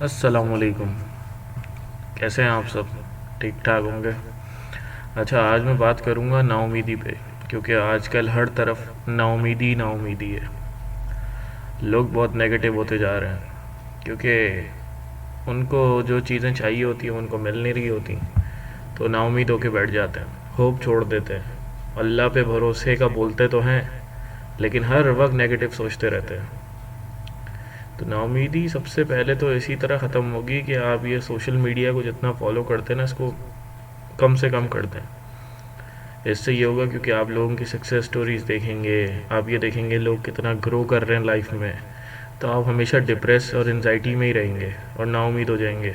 السلام علیکم. کیسے ہیں آپ سب؟ ٹھیک ٹھاک ہوں گے؟ اچھا، آج میں بات کروں گا نا امیدی پہ، کیونکہ آج کل ہر طرف نا امیدی نا امیدی ہے. لوگ بہت نگیٹو ہوتے جا رہے ہیں کیونکہ ان کو جو چیزیں چاہیے ہوتی ہیں ان کو مل نہیں رہی ہوتی، تو نا امید ہو کے بیٹھ جاتے ہیں، ہوپ چھوڑ دیتے ہیں. اللہ پہ بھروسے کا بولتے تو ہیں لیکن ہر وقت نگیٹو سوچتے رہتے ہیں. تو نا امیدی سب سے پہلے تو اسی طرح ختم ہوگی کہ آپ یہ سوشل میڈیا کو جتنا فالو کرتے ہیں نا، اس کو کم سے کم کر دیں. اس سے یہ ہوگا کیونکہ آپ لوگوں کی سکسیس سٹوریز دیکھیں گے، آپ یہ دیکھیں گے لوگ کتنا گرو کر رہے ہیں لائف میں، تو آپ ہمیشہ ڈپریس اور انزائٹی میں ہی رہیں گے اور نا امید ہو جائیں گے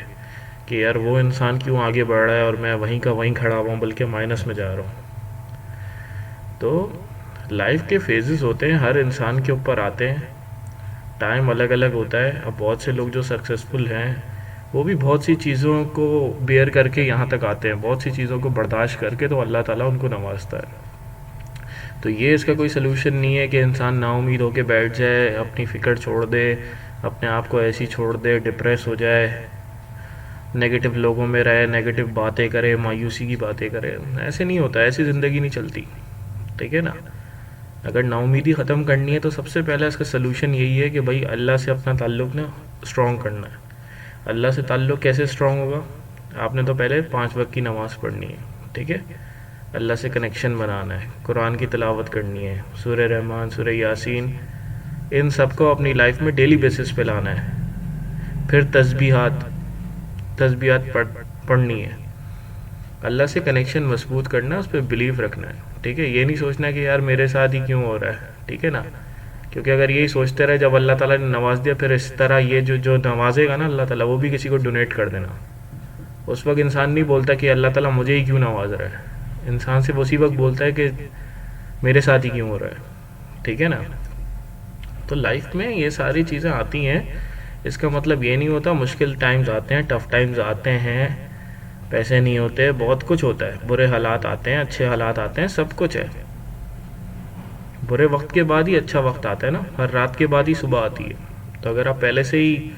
کہ یار وہ انسان کیوں آگے بڑھ رہا ہے اور میں وہیں کا وہیں کھڑا ہوا ہوں، بلکہ مائنس میں جا رہا ہوں. تو لائف کے فیزز ہوتے ہیں، ہر انسان کے اوپر آتے ہیں، ٹائم الگ الگ ہوتا ہے. اب بہت سے لوگ جو سکسیزفل ہیں وہ بھی بہت سی چیزوں کو بیئر کر کے یہاں تک آتے ہیں، بہت سی چیزوں کو برداشت کر کے، تو اللہ تعالیٰ ان کو نوازتا ہے. تو یہ اس کا کوئی سلوشن نہیں ہے کہ انسان نا امید ہو کے بیٹھ جائے، اپنی فکر چھوڑ دے، اپنے آپ کو ایسی چھوڑ دے، ڈپریس ہو جائے، نگیٹو لوگوں میں رہے، نگیٹو باتیں کرے، مایوسی کی باتیں کرے. ایسے نہیں ہوتا، ایسی زندگی نہیں چلتی. ٹھیک ہے نا؟ اگر نا امیدی ختم کرنی ہے تو سب سے پہلا اس کا سلوشن یہی ہے کہ بھائی اللہ سے اپنا تعلق نا اسٹرانگ کرنا ہے. اللہ سے تعلق کیسے اسٹرانگ ہوگا؟ آپ نے تو پہلے 5 وقت کی نماز پڑھنی ہے. ٹھیک ہے؟ اللہ سے کنیکشن بنانا ہے، قرآن کی تلاوت کرنی ہے، سورہ رحمان، سورہ یاسین، ان سب کو اپنی لائف میں ڈیلی بیسس پہ لانا ہے. پھر تسبیحات پڑھنی ہے. اللہ سے کنیکشن مضبوط کرنا ہے، اس پہ بلیف رکھنا ہے. ٹھیک ہے؟ یہ نہیں سوچنا کہ یار میرے ساتھ ہی کیوں ہو رہا ہے. ٹھیک ہے نا؟ کیونکہ اگر یہی سوچتے رہے، جب اللہ تعالیٰ نے نواز دیا، پھر اس طرح یہ جو نوازے گا نا اللہ تعالیٰ، وہ بھی کسی کو ڈونیٹ کر دینا. اس وقت انسان نہیں بولتا کہ اللہ تعالیٰ مجھے ہی کیوں نواز رہا ہے، انسان صرف اسی وقت بولتا ہے کہ میرے ساتھ ہی کیوں ہو رہا ہے. ٹھیک ہے نا؟ تو لائف میں یہ ساری چیزیں آتی ہیں، اس کا مطلب یہ نہیں ہوتا مشکل ٹائمز آتے ہیں، ٹف ٹائمز آتے ہیں، پیسے نہیں ہوتے، بہت کچھ ہوتا ہے، برے حالات آتے ہیں، اچھے حالات آتے ہیں، سب کچھ ہے. برے وقت کے بعد ہی اچھا وقت آتا ہے نا، ہر رات کے بعد ہی صبح آتی ہے. تو اگر آپ پہلے سے ہی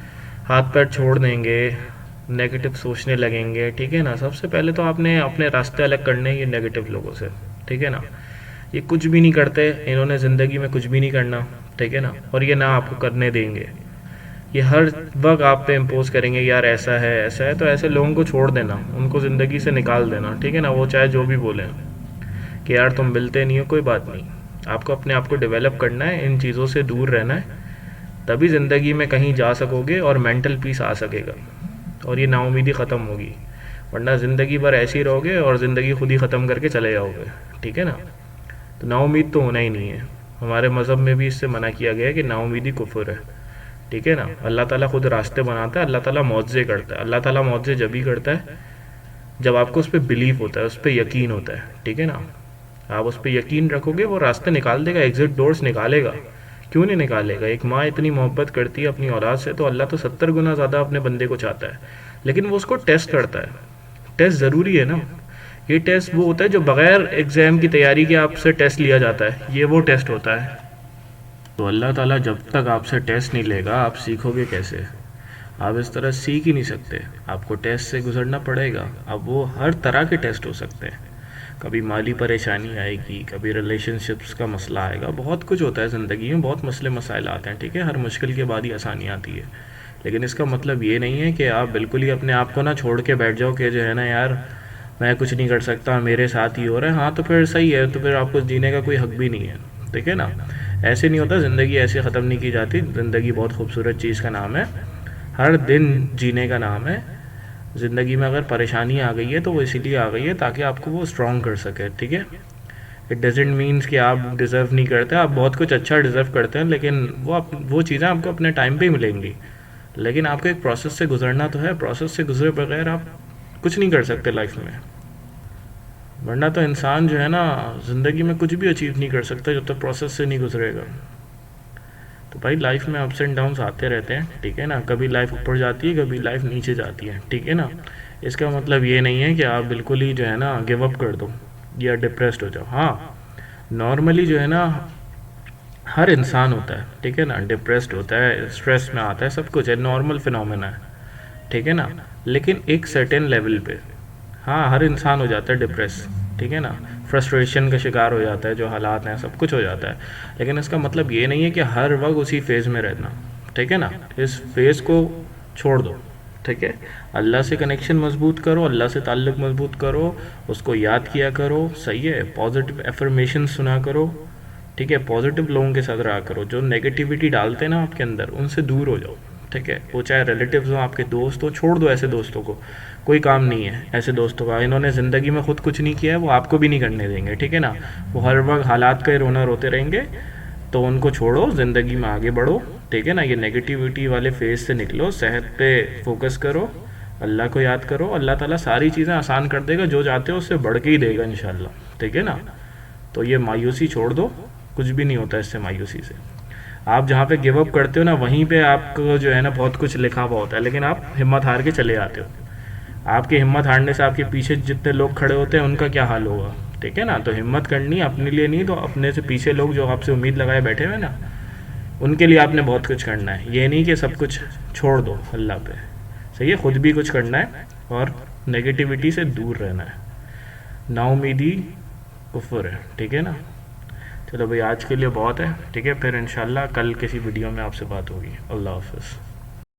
ہاتھ پیر چھوڑ دیں گے، نیگیٹو سوچنے لگیں گے، ٹھیک ہے نا، سب سے پہلے تو آپ نے اپنے راستے الگ کرنے ہیں یہ نیگیٹو لوگوں سے. ٹھیک ہے نا؟ یہ کچھ بھی نہیں کرتے، انہوں نے زندگی میں کچھ بھی نہیں کرنا. ٹھیک ہے نا؟ اور یہ نہ آپ کو کرنے دیں گے. یہ ہر وقت آپ پہ امپوز کریں گے یار ایسا ہے ایسا ہے. تو ایسے لوگوں کو چھوڑ دینا، ان کو زندگی سے نکال دینا. ٹھیک ہے نا؟ وہ چاہے جو بھی بولیں کہ یار تم ملتے نہیں ہو، کوئی بات نہیں. آپ کو اپنے آپ کو ڈیولپ کرنا ہے، ان چیزوں سے دور رہنا ہے، تبھی زندگی میں کہیں جا سکو گے اور مینٹل پیس آ سکے گا اور یہ نا امیدی ختم ہوگی. ورنہ زندگی بھر ایسے ہی رہو گے اور زندگی خود ہی ختم کر کے چلے جاؤ گے. ٹھیک ہے نا؟ تو نا امید تو ہونا ہی نہیں ہے. ہمارے مذہب میں بھی اس سے منع کیا گیا ہے کہ نا امیدی کفر ہے. ٹھیک ہے نا؟ اللہ تعالیٰ خود راستے بناتا ہے، اللہ تعالیٰ معجزے کرتا ہے. اللہ تعالیٰ معجزے جب ہی کرتا ہے جب آپ کو اس پہ بلیف ہوتا ہے، اس پہ یقین ہوتا ہے. ٹھیک ہے نا؟ آپ اس پہ یقین رکھو گے، وہ راستے نکال دے گا، ایگزٹ ڈورس نکالے گا. کیوں نہیں نکالے گا؟ ایک ماں اتنی محبت کرتی ہے اپنی اولاد سے، تو اللہ تو 70 گنا زیادہ اپنے بندے کو چاہتا ہے، لیکن وہ اس کو ٹیسٹ کرتا ہے. ٹیسٹ ضروری ہے نا. یہ ٹیسٹ وہ ہوتا ہے جو بغیر ایگزام کی تیاری کے آپ سے ٹیسٹ لیا جاتا ہے، یہ وہ ٹیسٹ ہوتا ہے. تو اللہ تعالیٰ جب تک آپ سے ٹیسٹ نہیں لے گا، آپ سیکھو گے کیسے؟ آپ اس طرح سیکھ ہی نہیں سکتے. آپ کو ٹیسٹ سے گزرنا پڑے گا. اب وہ ہر طرح کے ٹیسٹ ہو سکتے ہیں. کبھی مالی پریشانی آئے گی، کبھی ریلیشن شپس کا مسئلہ آئے گا، بہت کچھ ہوتا ہے زندگی میں، بہت مسئلے مسائل آتے ہیں. ٹھیک ہے؟ ہر مشکل کے بعد ہی آسانی آتی ہے. لیکن اس کا مطلب یہ نہیں ہے کہ آپ بالکل ہی اپنے آپ کو نہ چھوڑ کے بیٹھ جاؤ کہ جو ہے نا یار میں کچھ نہیں کر سکتا، میرے ساتھ ہی ہو رہا ہے. ہاں تو پھر صحیح ہے، تو پھر آپ کو جینے کا کوئی حق بھی نہیں ہے. ٹھیک ہے نا؟ ایسے نہیں ہوتا، زندگی ایسے ختم نہیں کی جاتی. زندگی بہت خوبصورت چیز کا نام ہے، ہر دن جینے کا نام ہے. زندگی میں اگر پریشانی آ گئی ہے تو وہ اسی لیے آ گئی ہے تاکہ آپ کو وہ اسٹرانگ کر سکے. ٹھیک ہے؟ اٹ ڈزنٹ مینس کہ آپ ڈیزرو نہیں کرتے، آپ بہت کچھ اچھا ڈیزرو کرتے ہیں، لیکن وہ چیزیں آپ کو اپنے ٹائم پہ ہی ملیں گی. لیکن آپ کو ایک پروسیس سے گزرنا تو ہے، پروسیس سے گزرے بغیر آپ کچھ نہیں کر سکتے لائف میں. ورنہ تو انسان جو ہے نا زندگی میں کچھ بھی اچیو نہیں کر سکتا جب تک پروسیس سے نہیں گزرے گا. تو بھائی لائف میں اپس اینڈ ڈاؤنس آتے رہتے ہیں. ٹھیک ہے نا؟ کبھی لائف اوپر جاتی ہے، کبھی لائف نیچے جاتی ہے. ٹھیک ہے نا؟ اس کا مطلب یہ نہیں ہے کہ آپ بالکل ہی جو ہے نا گیو اپ کر دو یا ڈپریسڈ ہو جاؤ. ہاں نارملی جو ہے نا ہر انسان ہوتا ہے. ٹھیک ہے نا؟ ڈپریسڈ ہوتا ہے، اسٹریس میں آتا ہے، سب کچھ ہے، نارمل فنومینا ہے. ٹھیک ہے نا. لیکن ایک سرٹن لیول پہ ہاں ہر انسان ہو جاتا ہے ڈپریس, ٹھیک ہے نا, فرسٹریشن کا شکار ہو جاتا ہے, جو حالات ہیں سب کچھ ہو جاتا ہے, لیکن اس کا مطلب یہ نہیں ہے کہ ہر وقت اسی فیز میں رہنا, ٹھیک ہے نا. اس فیز کو چھوڑ دو, ٹھیک ہے. اللہ سے کنیکشن مضبوط کرو, اللہ سے تعلق مضبوط کرو, اس کو یاد کیا کرو, صحیح ہے, پازیٹیو افرمیشن سنا کرو, ٹھیک ہے, پازیٹیو لوگوں کے ساتھ رہا کرو. جو نیگیٹیوٹی ڈالتے ہیں نا آپ کے اندر, ان سے دور ہو جاؤ, ٹھیک ہے. وہ چاہے ریلیٹیوز ہوں, آپ کے دوست ہوں, چھوڑ دو ایسے دوستوں کو, کوئی کام نہیں ہے ایسے دوستوں کا. انہوں نے زندگی میں خود کچھ نہیں کیا ہے, وہ آپ کو بھی نہیں کرنے دیں گے, ٹھیک ہے نا. وہ ہر وقت حالات کا رونا روتے رہیں گے, تو ان کو چھوڑو, زندگی میں آگے بڑھو, ٹھیک ہے نا. یہ نیگیٹیوٹی والے فیز سے نکلو, صحت پہ فوکس کرو, اللہ کو یاد کرو, اللہ تعالیٰ ساری چیزیں آسان کر دے گا, جو چاہتے ہو اس سے بڑھ کے ہی دے گا انشاءاللہ, ٹھیک ہے نا. تو یہ مایوسی چھوڑ دو, کچھ بھی نہیں ہوتا اس سے, مایوسی سے. آپ جہاں پہ گیو اپ کرتے ہو نا, وہیں پہ آپ کو جو ہے نا بہت کچھ لکھا ہوا ہوتا ہے, لیکن آپ ہمت ہار کے چلے آتے ہو. آپ کی ہمت ہارنے سے آپ کے پیچھے جتنے لوگ کھڑے ہوتے ہیں ان کا کیا حال ہوگا, ٹھیک ہے نا. تو ہمت کرنی اپنے لیے نہیں, تو اپنے سے پیچھے لوگ جو آپ سے امید لگائے بیٹھے ہوئے نا, ان کے لیے آپ نے بہت کچھ کرنا ہے. یہ نہیں کہ سب کچھ چھوڑ دو اللہ پہ, صحیح ہے, خود بھی کچھ کرنا ہے, اور نگیٹیوٹی سے دور رہنا ہے. نا امیدی کفر ہے, ٹھیک ہے نا. چلو بھائی, آج کے لیے بہت ہے, ٹھیک ہے. پھر انشاءاللہ کل کسی ویڈیو میں آپ سے بات ہوگی. اللہ حافظ.